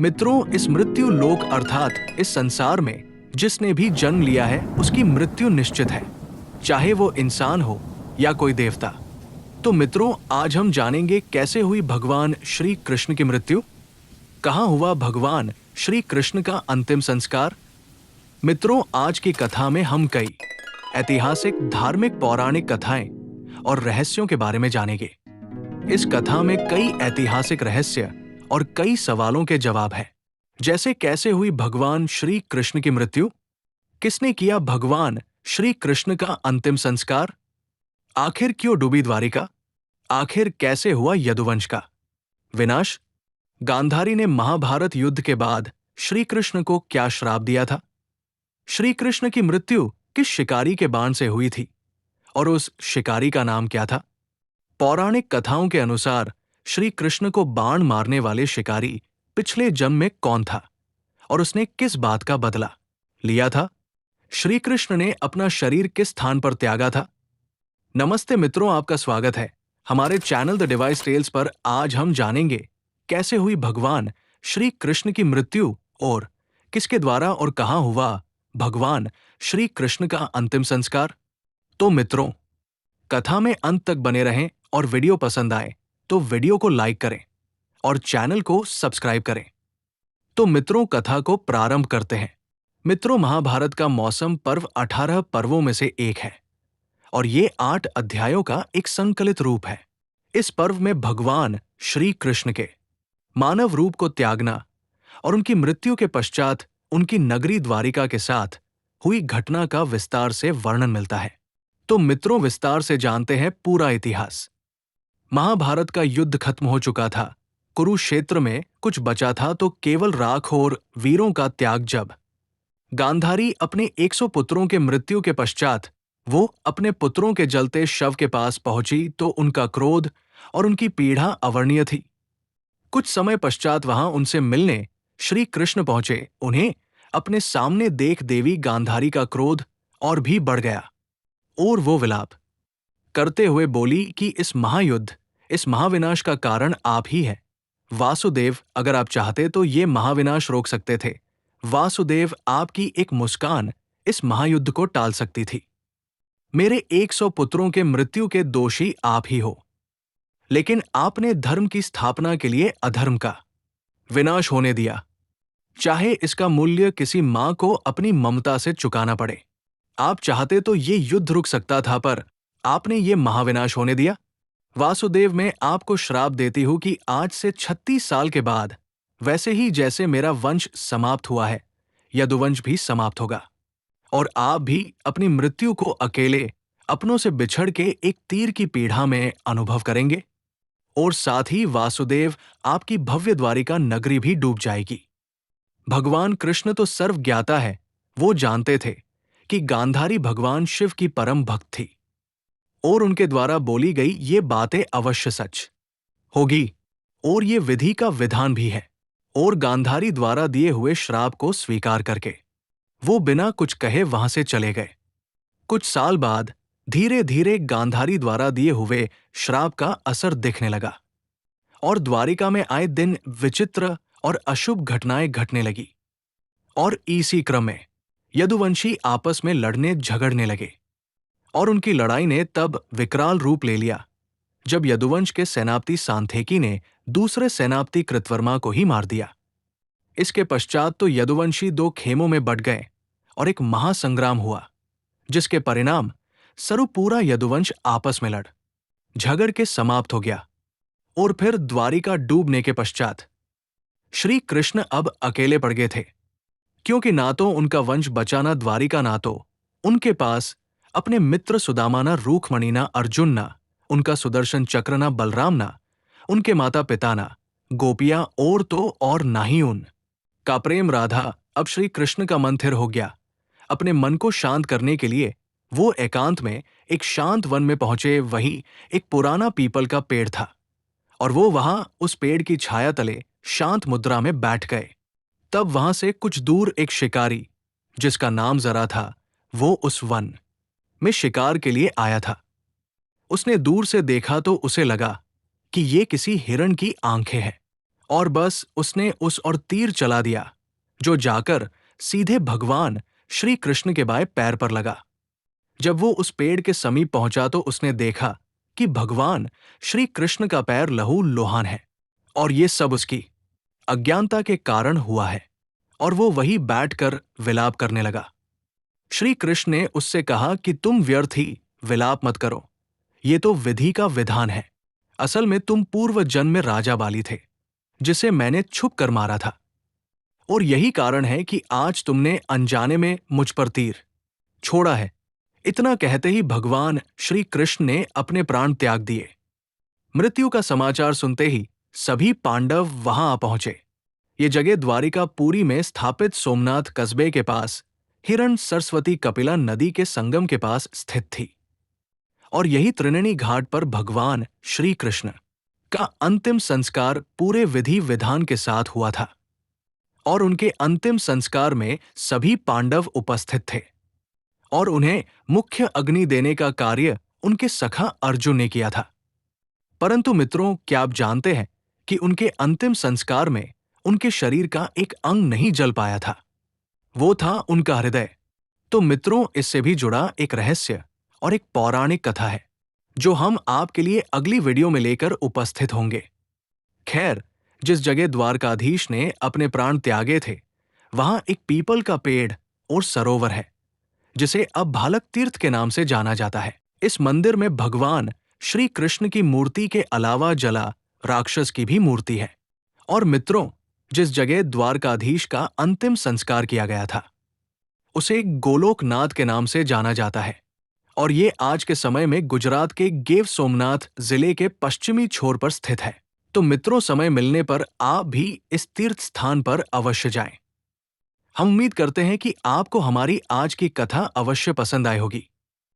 मित्रों, इस मृत्यु लोक अर्थात इस संसार में जिसने भी जन्म लिया है उसकी मृत्यु निश्चित है, चाहे वो इंसान हो या कोई देवता। तो मित्रों, आज हम जानेंगे कैसे हुई भगवान श्री कृष्ण की मृत्यु, कहाँ हुआ भगवान श्री कृष्ण का अंतिम संस्कार। मित्रों, आज की कथा में हम कई ऐतिहासिक, धार्मिक, पौराणिक कथाएं और रहस्यों के बारे में जानेंगे। इस कथा में कई ऐतिहासिक रहस्य और कई सवालों के जवाब हैं, जैसे कैसे हुई भगवान श्री कृष्ण की मृत्यु, किसने किया भगवान श्री कृष्ण का अंतिम संस्कार, आखिर क्यों डूबी द्वारिका, आखिर कैसे हुआ यदुवंश का विनाश, गांधारी ने महाभारत युद्ध के बाद श्री कृष्ण को क्या श्राप दिया था, श्री कृष्ण की मृत्यु किस शिकारी के बाण से हुई थी और उस शिकारी का नाम क्या था। पौराणिक कथाओं के अनुसार श्री कृष्ण को बाण मारने वाले शिकारी पिछले जन्म में कौन था और उसने किस बात का बदला लिया था। श्री कृष्ण ने अपना शरीर किस स्थान पर त्यागा था। नमस्ते मित्रों, आपका स्वागत है हमारे चैनल द डिवाइस टेल्स पर। आज हम जानेंगे कैसे हुई भगवान श्री कृष्ण की मृत्यु और किसके द्वारा और कहां हुआ भगवान श्री कृष्ण का अंतिम संस्कार। तो मित्रों, कथा में अंत तक बने रहें और वीडियो पसंद आए तो वीडियो को लाइक करें और चैनल को सब्सक्राइब करें। तो मित्रों, कथा को प्रारंभ करते हैं। मित्रों, महाभारत का मौसम पर्व 18 पर्वों में से एक है और ये 8 अध्यायों का एक संकलित रूप है। इस पर्व में भगवान श्री कृष्ण के मानव रूप को त्यागना और उनकी मृत्यु के पश्चात उनकी नगरी द्वारिका के साथ हुई घटना का विस्तार से वर्णन मिलता है। तो मित्रों, विस्तार से जानते हैं पूरा इतिहास। महाभारत का युद्ध खत्म हो चुका था, कुरुक्षेत्र में कुछ बचा था तो केवल राख और वीरों का त्याग। जब गांधारी अपने 100 पुत्रों के मृत्यु के पश्चात वो अपने पुत्रों के जलते शव के पास पहुंची तो उनका क्रोध और उनकी पीड़ा अवर्णीय थी। कुछ समय पश्चात वहां उनसे मिलने श्री कृष्ण पहुंचे। उन्हें अपने सामने देख देवी गांधारी का क्रोध और भी बढ़ गया और वो विलाप करते हुए बोली कि इस महायुद्ध, इस महाविनाश का कारण आप ही हैं। वासुदेव, अगर आप चाहते तो ये महाविनाश रोक सकते थे। वासुदेव, आपकी एक मुस्कान इस महायुद्ध को टाल सकती थी। मेरे 100 पुत्रों के मृत्यु के दोषी आप ही हो, लेकिन आपने धर्म की स्थापना के लिए अधर्म का विनाश होने दिया, चाहे इसका मूल्य किसी मां को अपनी ममता से चुकाना पड़े। आप चाहते तो ये युद्ध रुक सकता था, पर आपने ये महाविनाश होने दिया। वासुदेव, मैं आपको श्राप देती हूं कि आज से 36 साल के बाद वैसे ही जैसे मेरा वंश समाप्त हुआ है, यदुवंश भी समाप्त होगा और आप भी अपनी मृत्यु को अकेले अपनों से बिछड़ के एक तीर की पीड़ा में अनुभव करेंगे और साथ ही वासुदेव, आपकी भव्य द्वारिका नगरी भी डूब जाएगी। भगवान कृष्ण तो सर्वज्ञाता है, वो जानते थे कि गांधारी भगवान शिव की परम भक्त थी और उनके द्वारा बोली गई ये बातें अवश्य सच होगी और ये विधि का विधान भी है। और गांधारी द्वारा दिए हुए श्राप को स्वीकार करके वो बिना कुछ कहे वहां से चले गए। कुछ साल बाद धीरे धीरे गांधारी द्वारा दिए हुए श्राप का असर दिखने लगा और द्वारिका में आए दिन विचित्र और अशुभ घटनाएं घटने लगी और इसी क्रम में यदुवंशी आपस में लड़ने झगड़ने लगे और उनकी लड़ाई ने तब विकराल रूप ले लिया जब यदुवंश के सेनापति सांथेकी ने दूसरे सेनापति कृतवर्मा को ही मार दिया। इसके पश्चात तो यदुवंशी 2 खेमों में बंट गए और एक महासंग्राम हुआ, जिसके परिणाम स्वरूप पूरा यदुवंश आपस में लड़ झगड़ के समाप्त हो गया। और फिर द्वारिका डूबने के पश्चात श्री कृष्ण अब अकेले पड़ गए थे, क्योंकि ना तो उनका वंश बचा, ना द्वारिका, ना तो उनके पास अपने मित्र सुदामा, ना रूखमणि, ना अर्जुन, ना उनका सुदर्शन चक्र, ना बलराम, ना उनके माता पिता, ना गोपियां और तो और ना ही उन का प्रेम राधा। अब श्री कृष्ण का मन थिर हो गया। अपने मन को शांत करने के लिए वो एकांत में एक शांत वन में पहुंचे। वहीं एक पुराना पीपल का पेड़ था और वो वहां उस पेड़ की छाया तले शांत मुद्रा में बैठ गए। तब वहां से कुछ दूर एक शिकारी, जिसका नाम जरा था, वो उस वन में शिकार के लिए आया था। उसने दूर से देखा तो उसे लगा कि ये किसी हिरण की आंखें हैं और बस उसने उस और तीर चला दिया, जो जाकर सीधे भगवान श्री कृष्ण के बाएं पैर पर लगा। जब वो उस पेड़ के समीप पहुंचा तो उसने देखा कि भगवान श्री कृष्ण का पैर लहू लुहान है, और ये सब उसकी अज्ञानता के कारण हुआ है। और वो वहीं बैठकर विलाप करने लगा। श्री कृष्ण ने उससे कहा कि तुम व्यर्थ ही विलाप मत करो, ये तो विधि का विधान है। असल में तुम पूर्व जन्म में राजा बाली थे, जिसे मैंने छुप कर मारा था, और यही कारण है कि आज तुमने अनजाने में मुझ पर तीर छोड़ा है। इतना कहते ही भगवान श्री कृष्ण ने अपने प्राण त्याग दिए। मृत्यु का समाचार सुनते ही सभी पांडव वहां आ पहुंचे। ये जगह द्वारिकापुरी में स्थापित सोमनाथ कस्बे के पास हिरण सरस्वती कपिला नदी के संगम के पास स्थित थी, और यही त्रिवेणी घाट पर भगवान श्री कृष्ण का अंतिम संस्कार पूरे विधि विधान के साथ हुआ था। और उनके अंतिम संस्कार में सभी पांडव उपस्थित थे, और उन्हें मुख्य अग्नि देने का कार्य उनके सखा अर्जुन ने किया था। परंतु मित्रों, क्या आप जानते हैं कि उनके अंतिम संस्कार में उनके शरीर का एक अंग नहीं जल पाया था, वो था उनका हृदय। तो मित्रों, इससे भी जुड़ा एक रहस्य और एक पौराणिक कथा है, जो हम आपके लिए अगली वीडियो में लेकर उपस्थित होंगे। खैर, जिस जगह द्वारकाधीश ने अपने प्राण त्यागे थे, वहां एक पीपल का पेड़ और सरोवर है, जिसे अब भालक तीर्थ के नाम से जाना जाता है। इस मंदिर में भगवान श्री कृष्ण की मूर्ति के अलावा जला राक्षस की भी मूर्ति है। और मित्रों, जिस जगह द्वारकाधीश का अंतिम संस्कार किया गया था, उसे गोलोकनाथ के नाम से जाना जाता है, और ये आज के समय में गुजरात के गिर सोमनाथ जिले के पश्चिमी छोर पर स्थित है। तो मित्रों, समय मिलने पर आप भी इस तीर्थ स्थान पर अवश्य जाएं। हम उम्मीद करते हैं कि आपको हमारी आज की कथा अवश्य पसंद आई होगी।